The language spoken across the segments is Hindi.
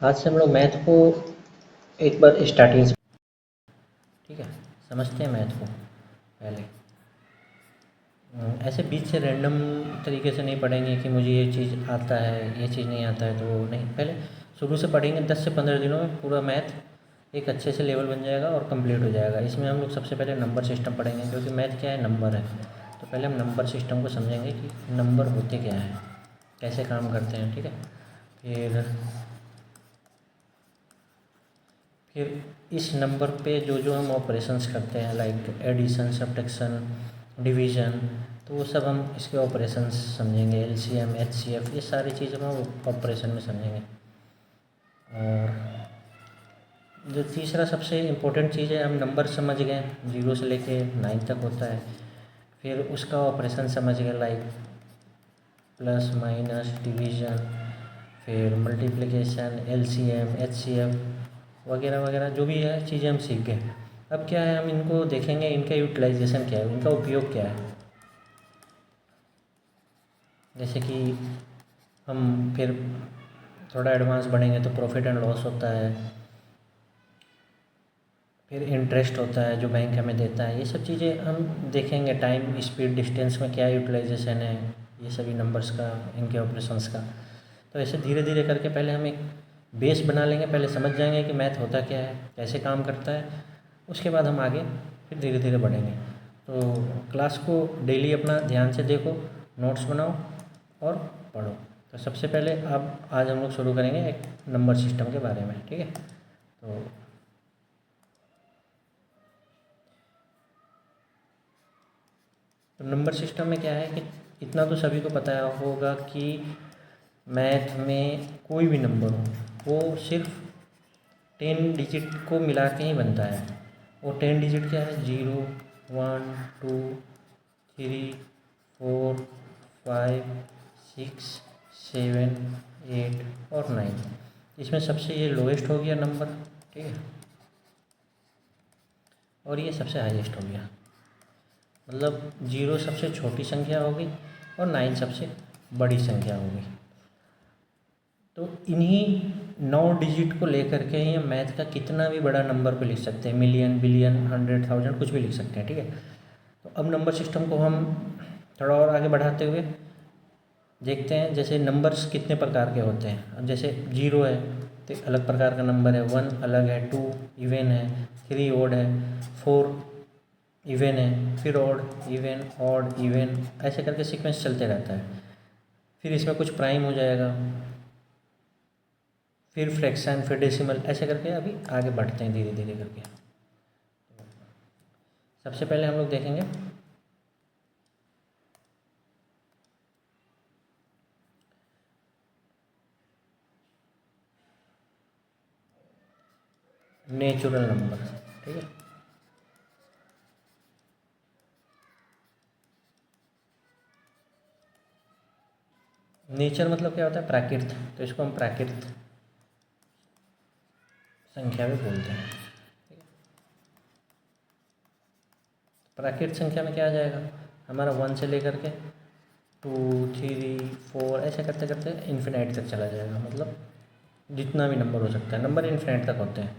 आज से हम लोग मैथ को एक बार स्टार्टिंग से, ठीक है, समझते हैं मैथ को पहले। ऐसे बीच से रैंडम तरीके से नहीं पढ़ेंगे कि मुझे ये चीज़ आता है, ये चीज़ नहीं आता है, तो नहीं, पहले शुरू से पढ़ेंगे। 10 से 15 दिनों में पूरा मैथ एक अच्छे से लेवल बन जाएगा और कंप्लीट हो जाएगा। इसमें हम लोग सबसे पहले नंबर सिस्टम पढ़ेंगे, क्योंकि मैथ क्या है, नंबर है। तो पहले हम नंबर सिस्टम को समझेंगे कि नंबर होते क्या हैं, कैसे काम करते हैं, ठीक है। फिर इस नंबर पे जो जो हम ऑपरेशंस करते हैं, लाइक एडिशन, सब्ट्रैक्शन, डिवीज़न, तो वो सब हम इसके ऑपरेशंस समझेंगे। एलसीएम, एचसीएफ, ये सारी चीज़ें हम ऑपरेशन में समझेंगे। और जो तीसरा सबसे इम्पोर्टेंट चीज़ है, हम नंबर समझ गए, 0 से लेके 9 तक होता है। फिर उसका ऑपरेशन समझ गए, लाइक प्लस, माइनस, डिवीज़न, फिर मल्टीप्लिकेशन, एलसीएम, एचसीएफ वगैरह वगैरह जो भी है चीज़ें हम सीख गए। अब क्या है, हम इनको देखेंगे, इनका यूटिलाइजेशन क्या है, इनका उपयोग क्या है। जैसे कि हम फिर थोड़ा एडवांस बढ़ेंगे तो प्रॉफिट एंड लॉस होता है, फिर इंटरेस्ट होता है जो बैंक हमें देता है। ये सब चीज़ें हम देखेंगे। टाइम, स्पीड, डिस्टेंस में क्या यूटिलाइजेशन है, ये सभी नंबर्स का, इनके ऑपरेशंस का। तो ऐसे धीरे धीरे करके पहले हम एक बेस बना लेंगे, पहले समझ जाएंगे कि मैथ होता क्या है, कैसे काम करता है। उसके बाद हम आगे फिर धीरे धीरे बढ़ेंगे। तो क्लास को डेली अपना ध्यान से देखो, नोट्स बनाओ और पढ़ो। तो सबसे पहले अब आज हम लोग शुरू करेंगे एक नंबर सिस्टम के बारे में, ठीक है। तो नंबर सिस्टम में क्या है कि इतना तो सभी को पता होगा कि मैथ में कोई भी नंबर हो, वो सिर्फ 10 डिजिट को मिला के ही बनता है। वो 10 डिजिट क्या है, 0, 1, 2, 3, 4, 5, 6, 7, 8 और 9। इसमें सबसे ये लोएस्ट हो गया नंबर, ठीक है, और ये सबसे हाईएस्ट हो गया। मतलब 0 सबसे छोटी संख्या होगी और 9 सबसे बड़ी संख्या होगी। तो इन्हीं 9 डिजिट को लेकर के ही हम मैथ का कितना भी बड़ा नंबर पे लिख सकते हैं, मिलियन, बिलियन, 100, 1000, कुछ भी लिख सकते हैं, ठीक है। तो अब नंबर सिस्टम को हम थोड़ा और आगे बढ़ाते हुए देखते हैं, जैसे नंबर्स कितने प्रकार के होते हैं। अब जैसे 0 है तो एक अलग प्रकार का नंबर है, 1 अलग है, 2 इवन है, 3 ओड है, 4 इवन है, फिर ऑड, इवन, ऑड, इवन, ऐसे करके सीक्वेंस चलते रहता है। फिर इसमें कुछ प्राइम हो जाएगा, फिर फ्रैक्शन, फिर डेसिमल, ऐसे करके अभी आगे बढ़ते हैं धीरे धीरे करके। सबसे पहले हम लोग देखेंगे नेचुरल नंबर, ठीक है। नेचर मतलब क्या होता है, प्राकृत, तो इसको हम प्राकृत संख्या भी बोलते हैं। प्राकृत संख्या में क्या आ जाएगा, हमारा 1 से लेकर के 2, 3, 4 ऐसे करते करते इन्फिनाइट तक चला जाएगा। मतलब जितना भी नंबर हो सकता है, नंबर इन्फिनाइट तक होते हैं।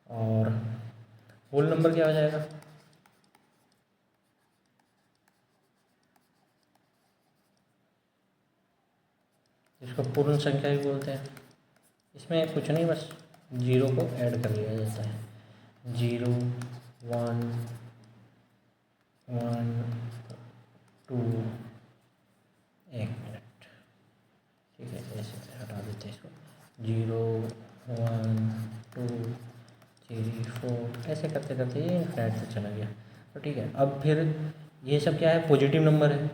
और होल नंबर क्या हो जाएगा, जिसको पूर्ण संख्या भी बोलते हैं। इसमें कुछ नहीं, बस 0 को ऐड कर लिया जाता है। 0, 1, 1, 2, एक मिनट, ठीक है, ऐसे हटा देते हैं इसको। 0, 1, 2, 3, 4 ऐसे करते करते ये इन्फिनिट तक चला गया। तो ठीक है, अब फिर ये सब क्या है, पॉजिटिव नंबर है।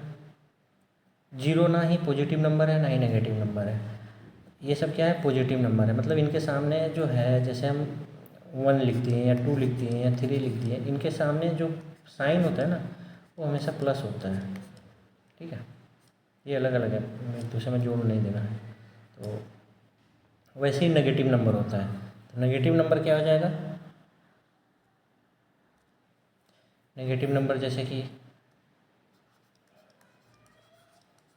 0 ना ही पॉजिटिव नंबर है, ना ही नेगेटिव नंबर है। ये सब क्या है, पॉजिटिव नंबर है। मतलब इनके सामने जो है, जैसे हम 1 लिख दिए या 2 लिख दिए या 3 लिख दिए, इनके सामने जो साइन होता है ना, वो हमेशा प्लस होता है, ठीक है। ये अलग अलग है, एक दूसरे में जोड़ नहीं देना है। तो वैसे ही नेगेटिव नंबर होता है। तो नेगेटिव नंबर क्या हो जाएगा, नेगेटिव नंबर जैसे कि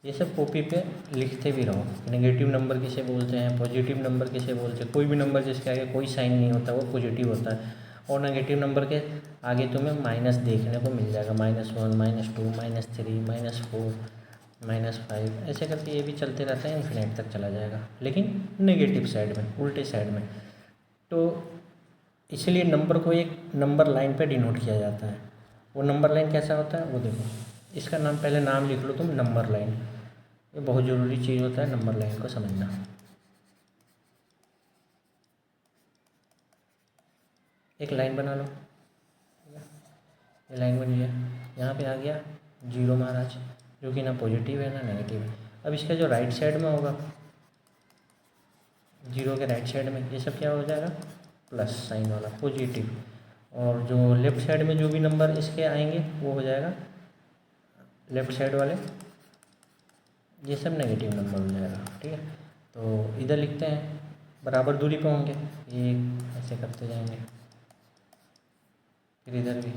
ये सब कॉपी पे लिखते भी रहो। नेगेटिव नंबर किसे बोलते हैं, पॉजिटिव नंबर किसे बोलते हैं। कोई भी नंबर जिसके आगे कोई साइन नहीं होता वो पॉजिटिव होता है, और नेगेटिव नंबर के आगे तुम्हें माइनस देखने को मिल जाएगा, -1 -2 -3 -4 -5, ऐसे करके ये भी चलते रहता है, इन्फिनिट तक चला जाएगा, लेकिन नेगेटिव साइड में, उल्टे साइड में। तो इसलिए नंबर को एक नंबर लाइन पे डिनोट किया जाता है। वो नंबर लाइन कैसा होता है वो देखो, इसका नाम पहले नाम लिख लो तुम, नंबर लाइन। ये बहुत ज़रूरी चीज़ होता है नंबर लाइन को समझना। एक लाइन बना लो, ये लाइन बन गया, यहाँ पे आ गया 0 महाराज, जो कि ना पॉजिटिव है ना नेगेटिव है। अब इसका जो राइट साइड में होगा, 0 के राइट साइड में ये सब क्या हो जाएगा, प्लस साइन वाला पॉजिटिव, और जो लेफ़्ट साइड में जो भी नंबर इसके आएंगे वो हो जाएगा लेफ़्ट साइड वाले, ये सब नेगेटिव नंबर हो जाएगा। ठीक है, तो इधर लिखते हैं बराबर दूरी पे होंगे, ये ऐसे करते जाएंगे, फिर इधर भी।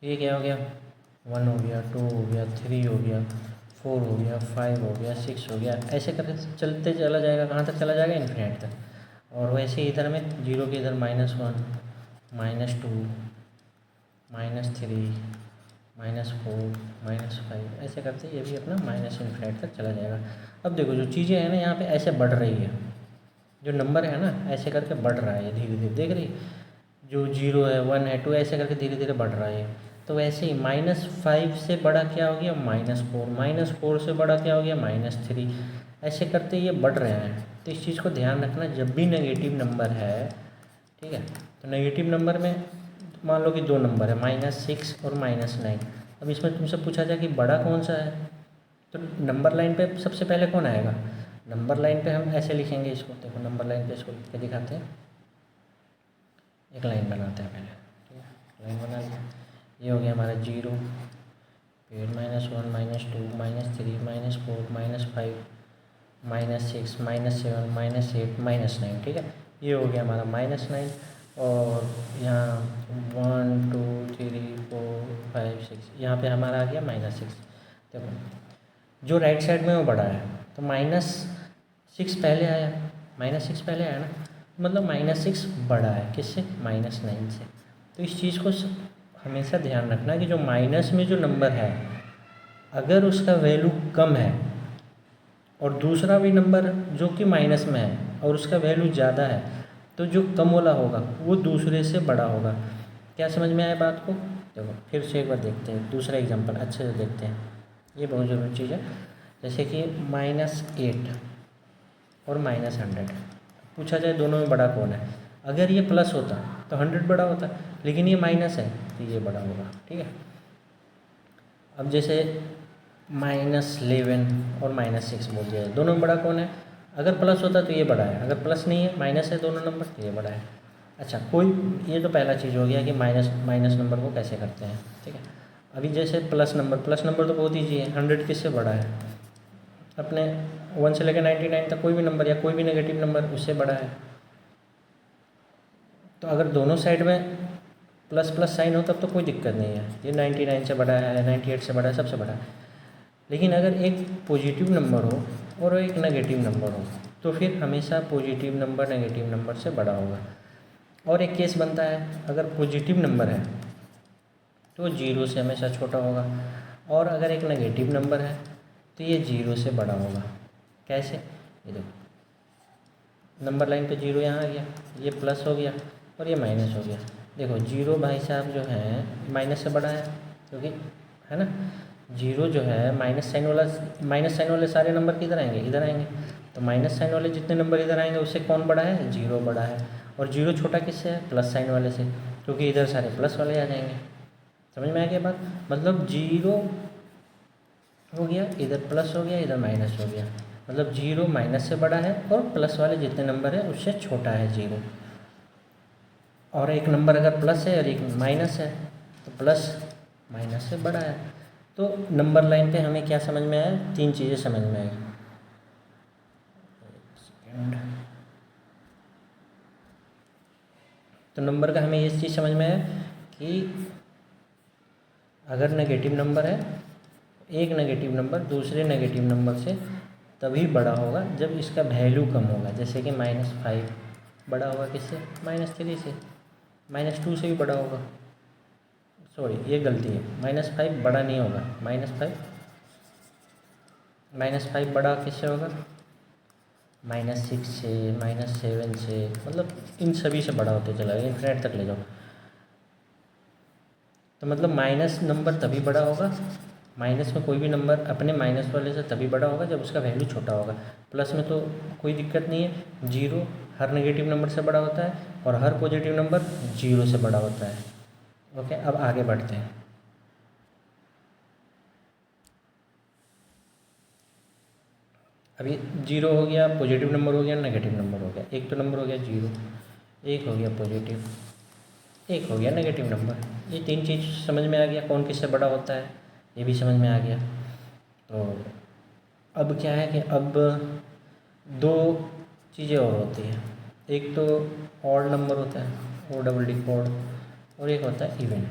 तो ये क्या हो गया, 1 हो गया, 2 हो गया, 3 हो गया, 4 हो गया, 5 हो गया, 6 हो गया, ऐसे करके चलते चला जाएगा। कहाँ तक चला जाएगा, इन्फिनिट तक। और वैसे ही इधर में 0 के इधर -1 -2 -3 -4 -5, ऐसे करते ये भी अपना माइनस इन्फिनिट तक चला जाएगा। अब देखो जो चीज़ें हैं ना यहाँ पे ऐसे बढ़ रही है, जो नंबर है ना ऐसे करके बढ़ रहा है धीरे धीरे, देख रही, जो 0 है, 1 है, 2, ऐसे करके धीरे धीरे बढ़ रहा है। तो वैसे ही -5 से बड़ा क्या हो गया, -4, -4 से बड़ा क्या हो गया, -3, ऐसे करते ये बढ़ रहे हैं। तो इस चीज़ को ध्यान रखना, जब भी नेगेटिव नंबर है, ठीक है, तो नेगेटिव नंबर में मान लो कि 2 नंबर है, -6 और -9। अब इसमें तुमसे पूछा जाए कि बड़ा कौन सा है, तो नंबर लाइन पे सबसे पहले कौन आएगा, नंबर लाइन पे हम ऐसे लिखेंगे इसको, देखो नंबर लाइन पे इसको लिख के दिखाते हैं, एक लाइन बनाते हैं पहले। ठीक है, लाइन बना लिया, ये हो गया हमारा 0, फिर -1 -2 -3 -4 -5 -6 -7 -8 -9। ठीक है, ये हो गया हमारा -9, और यहाँ 1 2 3 4 5 6, यहाँ पे हमारा आ गया -6। देखो जो राइट साइड में वो बड़ा है, तो -6 पहले आया, -6 पहले आया ना, मतलब -6 बड़ा है किससे, -9 से। तो इस चीज़ को हमेशा ध्यान रखना कि जो माइनस में जो नंबर है, अगर उसका वैल्यू कम है, और दूसरा भी नंबर जो कि माइनस में है और उसका वैल्यू ज़्यादा है, तो जो कम वाला होगा वो दूसरे से बड़ा होगा। क्या समझ में आया बात को, देखो फिर से एक बार देखते हैं, दूसरा एग्जांपल अच्छे से देखते हैं, ये बहुत ज़रूरी चीज़ है। जैसे कि -8 और -100, पूछा जाए दोनों में बड़ा कौन है, अगर ये प्लस होता तो 100 बड़ा होता, लेकिन ये माइनस है तो ये बड़ा होगा। ठीक है, अब जैसे -11 और -6 बोल दिया, दोनों में बड़ा कौन है, अगर प्लस होता तो ये बड़ा है, अगर प्लस नहीं है, माइनस है दोनों नंबर, तो ये बड़ा है। अच्छा, कोई, ये तो पहला चीज़ हो गया कि माइनस नंबर को कैसे करते हैं। ठीक है, अभी जैसे प्लस नंबर तो बहुत ईजी है, 100 किससे बड़ा है, अपने 1 से लेकर 99 तक कोई भी नंबर या कोई भी नेगेटिव नंबर उससे बड़ा है। तो अगर दोनों साइड में प्लस प्लस साइन हो तब तो कोई दिक्कत नहीं है, ये 99 से बड़ा है, 98 से बड़ा है, सबसे बड़ा है। लेकिन अगर एक पॉजिटिव नंबर हो और एक नेगेटिव नंबर हो, तो फिर हमेशा पॉजिटिव नंबर नेगेटिव नंबर से बड़ा होगा। और एक केस बनता है, अगर पॉजिटिव नंबर है तो 0 से हमेशा छोटा होगा, और अगर एक नेगेटिव नंबर है तो ये 0 से बड़ा होगा। कैसे, ये देखो नंबर लाइन पे 0 यहाँ आ गया, ये प्लस हो गया और ये माइनस हो गया। देखो 0 भाई साहब जो है माइनस से बड़ा है, क्योंकि है ना, 0 जो है माइनस साइन वाले सारे नंबर किधर आएंगे, इधर आएंगे। तो माइनस साइन वाले जितने नंबर इधर आएंगे उससे कौन बड़ा है, 0 बड़ा है। और 0 छोटा किससे है, प्लस साइन वाले से, क्योंकि इधर सारे प्लस वाले आ जाएंगे। समझ में आ गया बात, मतलब 0 हो गया, इधर प्लस हो गया, इधर माइनस हो गया, मतलब 0 माइनस से बड़ा है और प्लस वाले जितने नंबर है उससे छोटा है 0। और एक नंबर अगर प्लस है और एक माइनस है, तो प्लस माइनस से बड़ा है। तो नंबर लाइन पे हमें क्या समझ में आया, 3 चीज़ें समझ में आई। तो नंबर का हमें ये चीज़ समझ में आया कि अगर नेगेटिव नंबर है, एक नेगेटिव नंबर दूसरे नेगेटिव नंबर से तभी बड़ा होगा जब इसका वैल्यू कम होगा। जैसे कि -5 बड़ा होगा किससे? -3 से। -2 से भी बड़ा होगा। सॉरी, ये गलती है, -5 बड़ा नहीं होगा। -5 बड़ा किससे होगा? -6 से, -7 से, मतलब इन सभी से बड़ा होते चला जाएगा, इन्फिनिट तक ले जाओ। तो मतलब माइनस नंबर तभी बड़ा होगा, माइनस में कोई भी नंबर अपने माइनस वाले से तभी बड़ा होगा जब उसका वैल्यू छोटा होगा। प्लस में तो कोई दिक्कत नहीं है, 0 हर नेगेटिव नंबर से बड़ा होता है और हर पॉजिटिव नंबर 0 से बड़ा होता है। ओके, अब आगे बढ़ते हैं। अभी 0 हो गया, पॉजिटिव नंबर हो गया, नेगेटिव नंबर हो गया। एक तो नंबर हो गया 0, एक हो गया पॉजिटिव, एक हो गया नेगेटिव नंबर। ये 3 चीज़ समझ में आ गया, कौन किससे बड़ा होता है ये भी समझ में आ गया। तो अब क्या है कि अब 2 चीज़ें और होती हैं। एक तो ऑड नंबर होता है, ODD ऑड, और एक होता है इवन।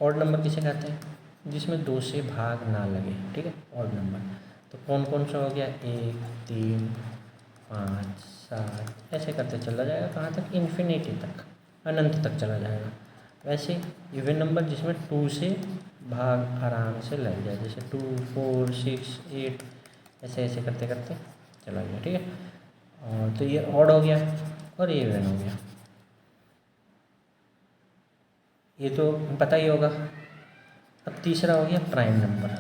ऑड नंबर किसे कहते हैं? जिसमें 2 से भाग ना लगे, ठीक है, ऑड नंबर। तो कौन कौन सा हो गया? 1, 3, 5, 7, ऐसे करते चला जाएगा। कहाँ तक? इन्फिनिटी तक, अनंत तक चला जाएगा। वैसे इवन नंबर जिसमें 2 से भाग आराम से लग जाए, जैसे 2, 4, 6, 8, ऐसे ऐसे करते करते चला गया, ठीक है। और तो ये ऑड हो गया और ये इवन हो गया, ये तो पता ही होगा। अब तीसरा हो गया प्राइम नंबर,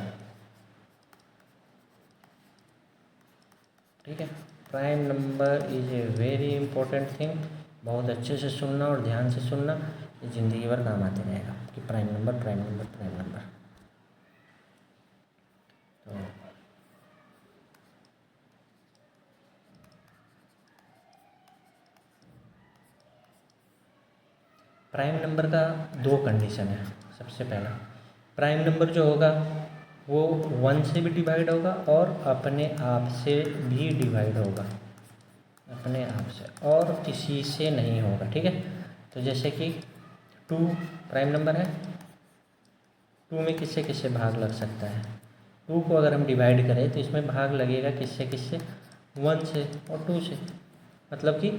ठीक है। Prime number is a very important thing. बहुत अच्छे से सुनना और ध्यान से सुनना, ये ज़िंदगी भर काम आते रहेगा कि prime number, prime number, prime number. तो प्राइम नंबर का 2 कंडीशन है। सबसे पहला, प्राइम नंबर जो होगा वो 1 से भी डिवाइड होगा और अपने आप से भी डिवाइड होगा, अपने आप से, और किसी से नहीं होगा, ठीक है। तो जैसे कि 2 प्राइम नंबर है, 2 में किससे किससे भाग लग सकता है? 2 को अगर हम डिवाइड करें तो इसमें भाग लगेगा किससे किससे? 1 से और 2 से। मतलब कि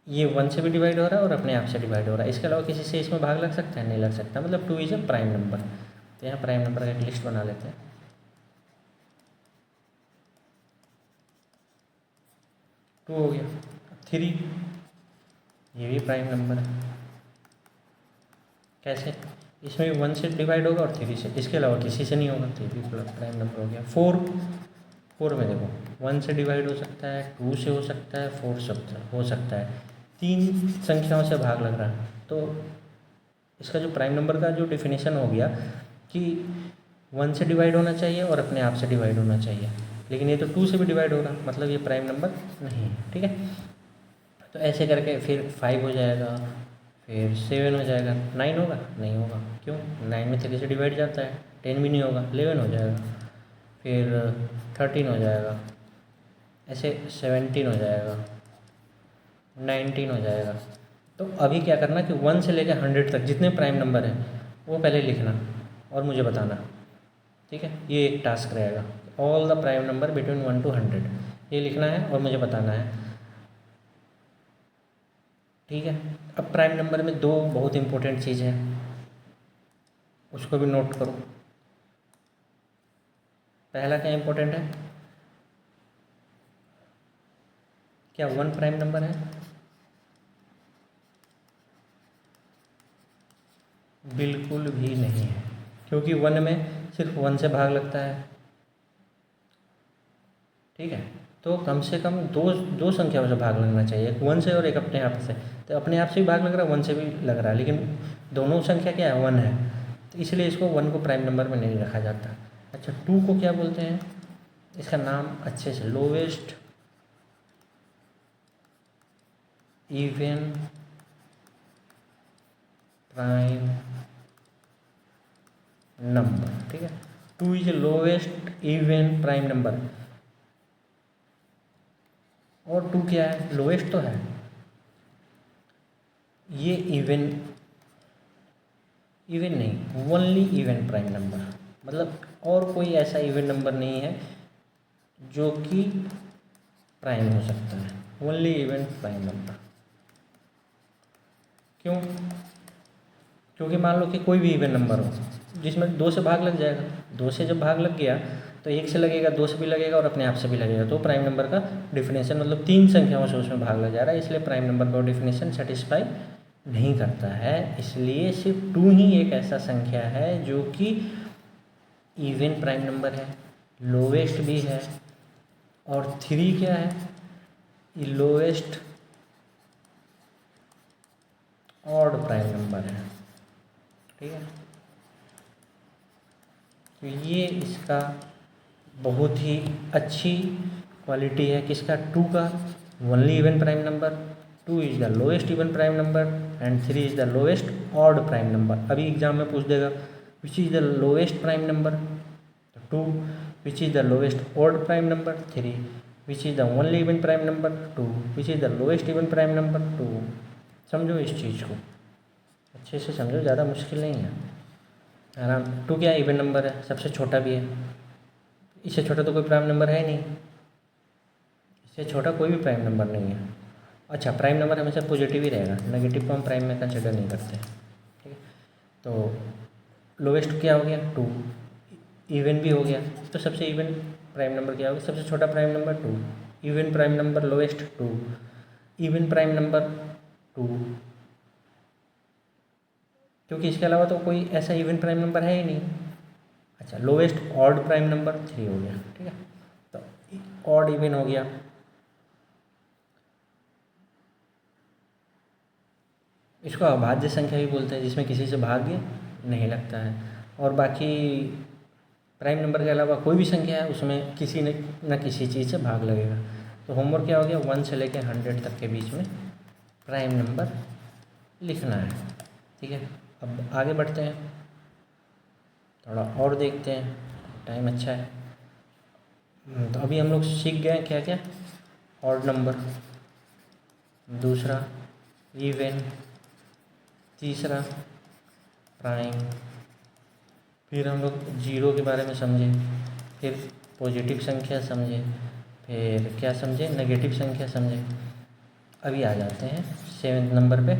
ये 1 से भी डिवाइड हो रहा है और अपने आप से डिवाइड हो रहा है। इसके अलावा किसी से इसमें भाग लग सकता है? नहीं लग सकता। मतलब 2 इज़ अ प्राइम नंबर। तो यहाँ प्राइम नंबर का एक लिस्ट बना लेते हैं। 2 हो गया। 3, ये भी प्राइम नंबर है। कैसे? इसमें भी 1 से डिवाइड होगा और 3 से, इसके अलावा किसी से नहीं होगा, तो ये भी प्राइम नंबर हो गया। 4 में देखो 1 से डिवाइड हो सकता है, 2 से हो सकता है, 4 से हो सकता है, 3 संख्याओं से भाग लग रहा है। तो इसका जो प्राइम नंबर का जो डेफिनेशन हो गया कि 1 से डिवाइड होना चाहिए और अपने आप से डिवाइड होना चाहिए, लेकिन ये तो 2 से भी डिवाइड हो रहा, मतलब ये प्राइम नंबर नहीं है, ठीक है। तो ऐसे करके फिर 5 हो जाएगा, फिर 7 हो जाएगा, 9 होगा? नहीं होगा। क्यों? 9 में 3 से डिवाइड जाता है। 10 भी नहीं होगा, 11 हो जाएगा, फिर 13 हो जाएगा, ऐसे 17 हो जाएगा, 19 हो जाएगा। तो अभी क्या करना कि 1 से लेकर 100 तक जितने प्राइम नंबर हैं वो पहले लिखना और मुझे बताना, ठीक है। ये एक टास्क रहेगा, all the prime number between 1 to 100 ये लिखना है और मुझे बताना है, ठीक है। अब प्राइम नंबर में 2 बहुत इंपॉर्टेंट चीज़ हैं, उसको भी नोट करो। पहला क्या इंपॉर्टेंट है? क्या 1 प्राइम नंबर है? बिल्कुल भी नहीं है, क्योंकि 1 में सिर्फ 1 से भाग लगता है, ठीक है। तो कम से कम दो संख्याओं से भाग लगना चाहिए, एक 1 से और एक अपने आप से। तो अपने आप से भी भाग लग रहा है, 1 से भी लग रहा है, लेकिन दोनों संख्या क्या है? 1 है, तो इसलिए इसको 1 को प्राइम नंबर में नहीं रखा जाता। अच्छा, 2 को क्या बोलते हैं? इसका नाम अच्छे से, लोवेस्ट इवन प्राइम नंबर, ठीक है। 2 is lowest even prime number, और 2 क्या है? लोवेस्ट तो है, ये इवन नहीं, ओनली इवन प्राइम नंबर, मतलब और कोई ऐसा इवन नंबर नहीं है जो कि प्राइम हो सकता है, ओनली इवन प्राइम नंबर। क्यों? क्योंकि मान लो कि कोई भी इवन नंबर हो जिसमें 2 से भाग लग जाएगा, 2 से जब भाग लग गया तो 1 से लगेगा, 2 से भी लगेगा और अपने आप से भी लगेगा, तो प्राइम नंबर का डिफिनेशन मतलब 3 संख्याओं से उसमें भाग लग जा रहा है, इसलिए प्राइम नंबर का डिफिनेशन सेटिस्फाई नहीं करता है। इसलिए सिर्फ 2 ही एक ऐसा संख्या है जो कि इवन प्राइम नंबर है, लोवेस्ट भी है, और 3 क्या है? लोवेस्ट ऑड प्राइम नंबर है। ठीक है, तो ये इसका बहुत ही अच्छी क्वालिटी है किसका? 2 का, only even prime number, 2 is the lowest even prime number and 3 is the lowest odd prime number. अभी एग्जाम में पूछ देगा which is the lowest prime number, तो 2, which is the lowest odd prime number, 3, which is the only even prime number, 2, which is the lowest even prime number, 2। समझो इस चीज़ को अच्छे से समझो, ज़्यादा मुश्किल नहीं है, आराम। 2 क्या इवन नंबर है, सबसे छोटा भी है, इससे छोटा तो कोई प्राइम नंबर है ही नहीं, इससे छोटा कोई भी प्राइम नंबर नहीं है। अच्छा, प्राइम नंबर हमेशा पॉजिटिव ही रहेगा, नेगेटिव को हम प्राइम में कंसिडर नहीं करते। ठीक है, तो लोवेस्ट क्या हो गया? 2, इवन भी हो गया, तो सबसे इवन प्राइम नंबर क्या होगा? सबसे छोटा prime number 2, even prime number lowest 2, even prime number 2, क्योंकि इसके अलावा तो कोई ऐसा इवन प्राइम नंबर है ही नहीं। अच्छा, लोवेस्ट ऑड प्राइम नंबर 3 हो गया। ठीक है, तो ऑड इवन हो गया, इसको अभाज्य संख्या भी बोलते हैं, जिसमें किसी से भाग्य नहीं लगता है, और बाकी प्राइम नंबर के अलावा कोई भी संख्या है उसमें किसी न किसी चीज़ से भाग लगेगा। तो होमवर्क क्या हो गया? 1 से लेकर 100 तक के बीच में प्राइम नंबर लिखना है। ठीक है, अब आगे बढ़ते हैं, थोड़ा और देखते हैं, टाइम अच्छा है। तो अभी हम लोग सीख गए क्या क्या? ऑड नंबर, दूसरा इवन, तीसरा प्राइम, फिर हम लोग जीरो के बारे में समझे, फिर पॉजिटिव संख्या समझे, फिर क्या समझे? नेगेटिव संख्या समझे। अभी आ जाते हैं 7 नंबर पे,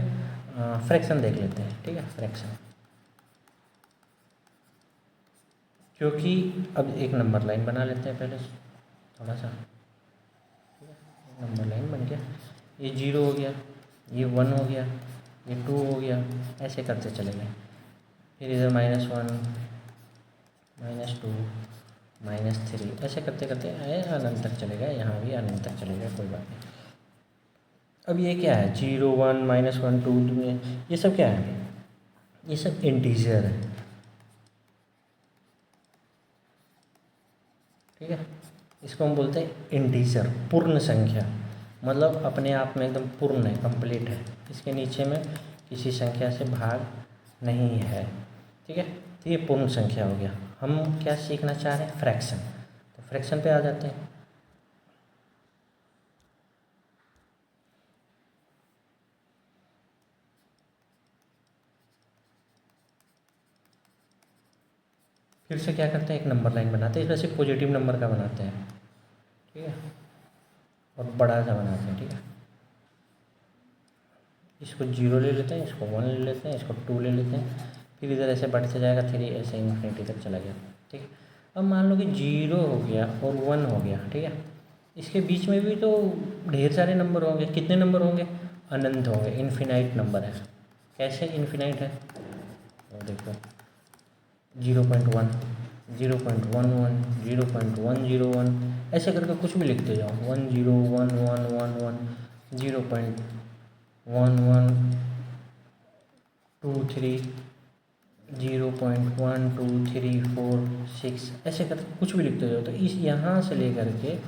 फ्रैक्शन देख लेते हैं। ठीक है, फ्रैक्शन, क्योंकि अब एक नंबर लाइन बना लेते हैं पहले थोड़ा सा। नंबर लाइन बन गया, ये 0 हो गया, ये 1 हो गया, ये 2 हो गया, ऐसे करते चले गए। फिर इधर -1, -2, -3, ऐसे करते करते अनंत तक चले गए, यहाँ भी अनंत तक चले गए, कोई बात नहीं। अब ये क्या है? 0, 1, -1, 2, ये सब क्या है? ये सब इंटीजर है। ठीक है, इसको हम बोलते हैं इंटीजर, पूर्ण संख्या, मतलब अपने आप में एकदम पूर्ण है, कंप्लीट है, इसके नीचे में किसी संख्या से भाग नहीं है। ठीक है, तो ये पूर्ण संख्या हो गया। हम क्या सीखना चाह रहे हैं? फ्रैक्शन। तो फ्रैक्शन पे आ जाते हैं। फिर से क्या करते हैं? एक नंबर लाइन बनाते हैं, इसमें सिर्फ पॉजिटिव नंबर का बनाते हैं। ठीक है, और बड़ा सा बनाते हैं। ठीक है, इसको 0 ले लेते हैं, इसको 1 ले लेते हैं, इसको 2 ले लेते हैं, फिर इधर ऐसे बढ़ते जाएगा 3, ऐसे इन्फिनिटी तक चला गया। ठीक है, अब मान लो कि 0 हो गया और 1 हो गया। ठीक है, इसके बीच में भी तो ढेर सारे नंबर होंगे। कितने नंबर होंगे? अनंत होंगे, इन्फिनाइट नंबर है। कैसे इन्फिनाइट है? तो देखो 0.1, 0.11, 0.101, ऐसे करके कुछ भी लिखते जाओ, 1 0 1 1 1 1, 0.11 2 3, 0.1 2 3 4 6, ऐसे करके कुछ भी लिखते जाओ। तो इस यहाँ से लेकर के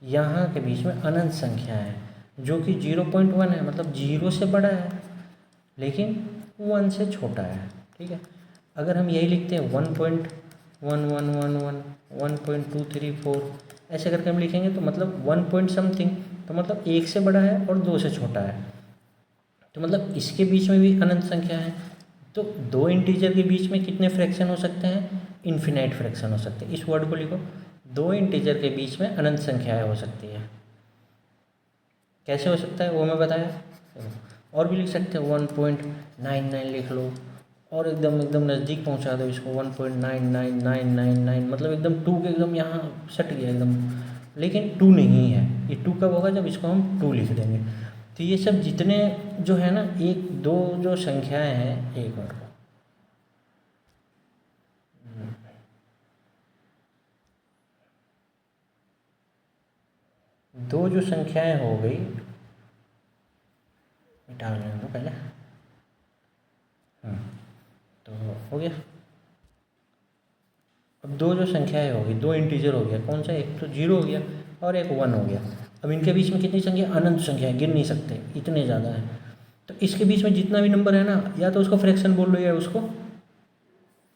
यहाँ के बीच में अनंत संख्या है, जो कि 0.1 है, मतलब 0 से बड़ा है लेकिन 1 से छोटा है। ठीक है, अगर हम यही लिखते हैं 1.1111, 1.234, ऐसे करके हम लिखेंगे तो मतलब 1 पॉइंट समथिंग, तो मतलब 1 से बड़ा है और 2 से छोटा है। तो मतलब इसके बीच में भी अनंत संख्या है। तो दो इंटीजर के बीच में कितने फ्रैक्शन हो सकते हैं? इन्फिनाइट फ्रैक्शन हो सकते हैं। इस वर्ड को लिखो, दो इंटीजर के बीच में अनंत संख्याएं हो सकती है। कैसे हो सकता है वो मैं बताया। और भी लिख सकते हैं, 1.99 लिख लो, और एकदम एकदम नज़दीक पहुंचा दो इसको, 1.99999, मतलब एकदम 2 के एकदम यहाँ सट गया एकदम, लेकिन 2 नहीं है। ये 2 कब होगा? जब इसको हम 2 लिख देंगे। तो ये सब जितने जो है ना, एक दो जो संख्याएं हैं, एक और दो जो संख्याएं हो गई, मिटा लेने दो पहले। तो हो गया। अब दो जो संख्याएं हो गई, दो इंटीजर हो गया, कौन सा? एक तो 0 हो गया और एक 1 हो गया। अब इनके बीच में कितनी संख्या? अनंत संख्या है, गिन नहीं सकते, इतने ज़्यादा है। तो इसके बीच में जितना भी नंबर है ना, या तो उसको फ्रैक्शन बोल लो या उसको,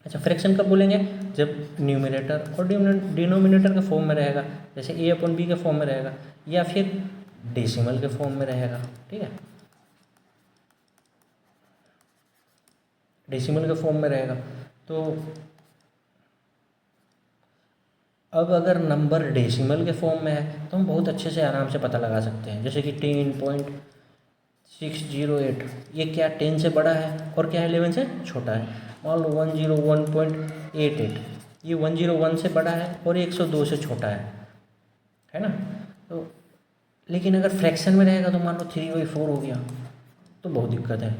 अच्छा फ्रैक्शन कब बोलेंगे? जब न्यूमरेटर और डिनोमिनेटर के फॉर्म में रहेगा, जैसे a/b के फॉर्म में रहेगा, या फिर डेसिमल के फॉर्म में रहेगा। ठीक है, डेसिमल के फॉर्म में रहेगा। तो अब अगर नंबर डेसिमल के फॉर्म में है तो हम बहुत अच्छे से आराम से पता लगा सकते हैं, जैसे कि 10.608, ये क्या 10 से बड़ा है और क्या है 11 से छोटा है। मान लो 101.88, ये 101 से बड़ा है और 102 से छोटा है ना। तो लेकिन अगर फ्रैक्शन में रहेगा तो मान लो 3/4 हो गया तो बहुत दिक्कत है,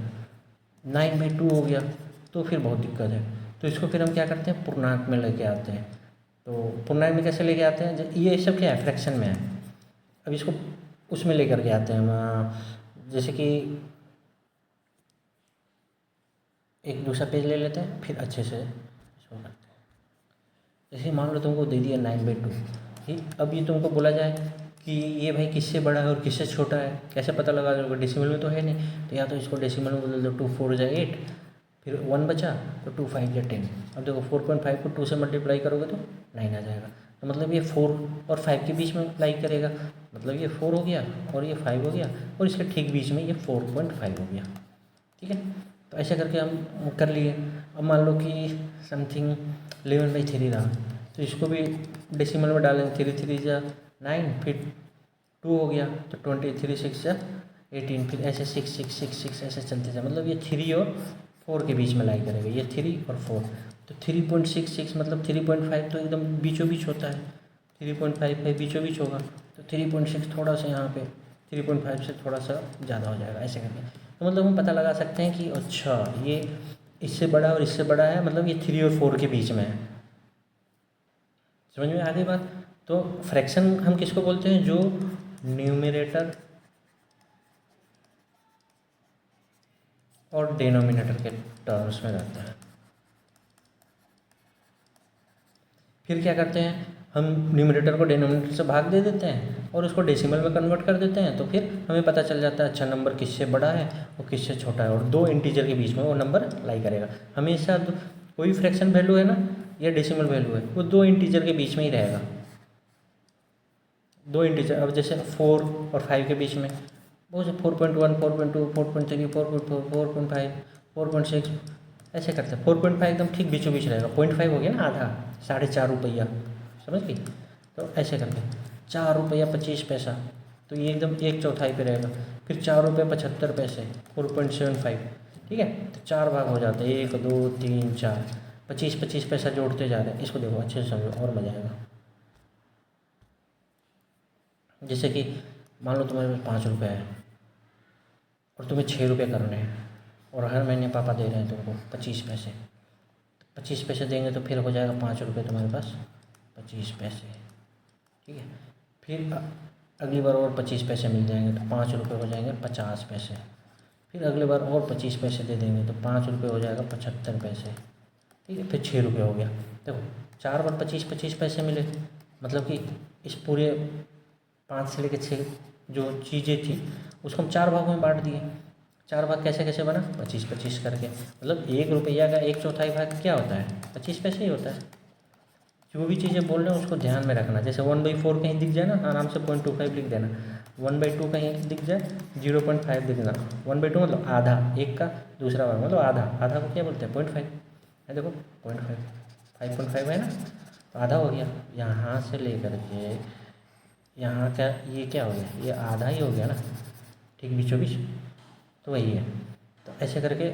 9/2 हो गया तो फिर बहुत दिक्कत है। तो इसको फिर हम क्या करते हैं? पूर्णांक में लेके आते हैं। तो पूर्णांक में कैसे लेके आते हैं? ये सब क्या है? फ्रैक्शन में है। अब इसको उसमें लेकर के आते हैं हम, जैसे कि एक दूसरा पेज ले लेते हैं, फिर अच्छे से इसको करते हैं। जैसे मान लो तुमको दे दिया 9/2, ठीक। अब ये तुमको बोला जाए कि ये भाई किससे बड़ा है और किससे छोटा है, कैसे पता लगा दोगे? डेसिमल में तो है नहीं, तो या तो इसको डेसिमल में बदल दो, 2 4 जा 8, फिर 1 बचा तो 2 5 या 10। अब देखो 4.5 को 2 से मल्टीप्लाई करोगे तो 9 आ जाएगा। तो मतलब ये 4 और 5 के बीच में अप्लाई करेगा, मतलब ये 4 हो गया और ये 5 हो गया, और इसके ठीक बीच में ये 4.5 हो गया। ठीक है, तो ऐसे करके हम कर लिए। अब मान लो कि समथिंग 11/3 रहा, तो इसको भी डेसिमल में डालेंगे, 3 3 जा 9, फिर 2 हो गया तो 23 6 जा 18, फिर ऐसे 6 6 6 6 ऐसे चलते जाए, मतलब ये 3 और 4 के बीच में लाई करेगा, ये 3 और 4। तो 3.66 मतलब 3.5 तो एकदम बीचों बीच होता है, 3.55 बीचों बीच होगा, तो 3.6 थोड़ा सा यहाँ पे 3.5 से थोड़ा सा ज़्यादा हो जाएगा, ऐसे करके। तो मतलब हम पता लगा सकते हैं कि अच्छा ये इससे बड़ा और इससे बड़ा है, मतलब ये 3 और 4 के बीच में है। समझ में आ गई बात? तो फ्रैक्शन हम किसको बोलते हैं? जो न्यूमरेटर और डिनोमिनेटर के टर्म्स में रहता है। फिर क्या करते हैं हम? न्यूमरेटर को डिनोमिनेटर से भाग दे देते हैं और उसको डेसिमल में कन्वर्ट कर देते हैं, तो फिर हमें पता चल जाता है अच्छा नंबर किससे बड़ा है और किससे छोटा है, और दो इंटीजर के बीच में वो नंबर लाई करेगा हमेशा। कोई फ्रैक्शन वैल्यू है ना या डेसिमल वैल्यू है, वो दो इंटीजर के बीच में ही रहेगा। दो इंटीजर, अब जैसे 4 और 5 के बीच में बहुत से 4.1 4.2 4.3 4.4 4.5 4.6 ऐसे करते हैं। 4.5 एकदम ठीक बीचों बीच रहेगा, 0.5 हो गया ना, आधा, 4.5 रुपया, समझ गई? तो ऐसे करके 4 रुपया 25 पैसा, तो ये एकदम 1/4 पे रहेगा। फिर 4 रुपये 75 पैसे, 4.75, ठीक है। तो 4 भाग हो जाते हैं, 1 2 3 4, 25 पैसा जोड़ते जा रहे हैं। इसको देखो अच्छे से समझो और मजा आएगा। जैसे कि मान लो तुम्हारे पास 5 रुपये है और तुम्हें 6 रुपये करने हैं, और हर महीने पापा दे रहे हैं तुमको 25 पैसे। 25 पैसे देंगे तो फिर हो जाएगा 5 रुपये तुम्हारे पास 25 पैसे, ठीक है। फिर अगली बार और 25 पैसे मिल जाएंगे तो 5 रुपये हो जाएंगे 50 पैसे। फिर अगली बार और 25 पैसे दे देंगे तो 5 रुपये हो जाएगा 75 पैसे, ठीक है। फिर 6 रुपये हो गया। देखो 4 बार 25 पैसे मिले, मतलब कि इस पूरे 5 से लेकर 6 जो चीज़ें थी उसको हम 4 भागों में बांट दिए। 4 भाग कैसे कैसे बना? 25 करके, मतलब 1 रुपया का 1/4 भाग क्या होता है? 25 पैसे ही होता है। जो भी चीज़ें बोल रहे हैं उसको ध्यान में रखना। जैसे 1/4 कहीं दिख जाए ना, आराम से 0.25 लिख देना। 1/2 कहीं दिख जाए 0.5 लिखना। 1/2 मतलब आधा, एक का दूसरा वर्ग मतलब आधा। आधा को क्या बोलते हैं? 0.5 है। देखो 0.5, 5.5 है ना, तो आधा हो गया। यहाँ से लेकर के यहाँ क्या, ये क्या हो गया? ये आधा ही हो गया ना, ठीक बीचों बीच, तो वही है। तो ऐसे करके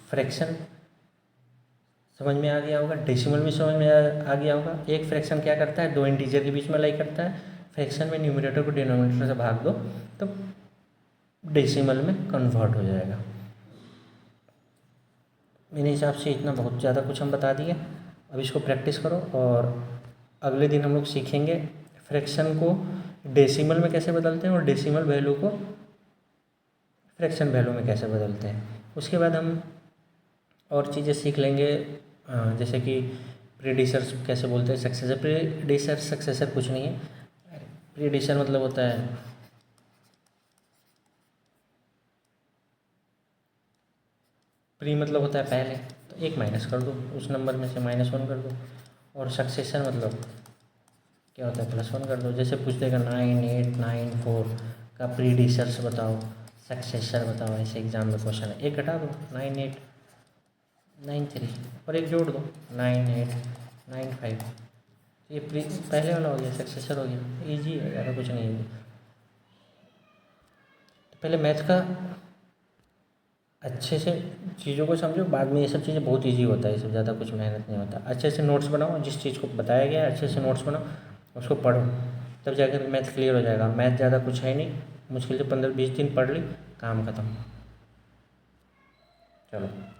फ्रैक्शन समझ में आ गया होगा, डेसिमल भी समझ में आ गया होगा। एक फ्रैक्शन क्या करता है? दो इंटीजर के बीच में लाई करता है। फ्रैक्शन में न्यूमरेटर को डिनोमिनेटर से भाग दो तो डेसिमल में कन्वर्ट हो जाएगा। मेरे हिसाब से इतना बहुत ज़्यादा कुछ हम बता दिए। अब इसको प्रैक्टिस करो और अगले दिन हम लोग सीखेंगे फ्रैक्शन को डेसिमल में कैसे बदलते हैं और डेसिमल वैल्यू को फ्रैक्शन वैल्यू में कैसे बदलते हैं। उसके बाद हम और चीज़ें सीख लेंगे, जैसे कि प्रीडिसर्स कैसे बोलते हैं, सक्सेसर। प्रीडिसर सक्सेसर कुछ नहीं है। प्रीडिसर मतलब होता है प्री मतलब होता है पहले, तो एक माइनस कर दो, उस नंबर में से -1 कर दो। और सक्सेसर मतलब क्या होता है? +1 कर दो। जैसे पूछ देगा 9894 का प्रीडिसर्स बताओ, सक्सेसर बताओ, ऐसे एग्जाम में क्वेश्चन है। एक घटा दो 9893 और एक जोड़ दो 9895। ये पहले वाला हो गया, सक्सेसर हो गया। ईजी है, ज़्यादा कुछ नहीं है। तो पहले मैथ का अच्छे से चीज़ों को समझो, बाद में ये सब चीज़ें बहुत इजी होता है, ये सब ज़्यादा कुछ मेहनत नहीं होता। अच्छे से नोट्स बनाओ, जिस चीज़ को बताया गया है अच्छे से नोट्स बनाओ, उसको पढ़ो, तब जाकर मैथ क्लियर हो जाएगा। मैथ ज़्यादा कुछ है नहीं, मुश्किल से 15-20 दिन पढ़ ली, काम खत्म। चलो।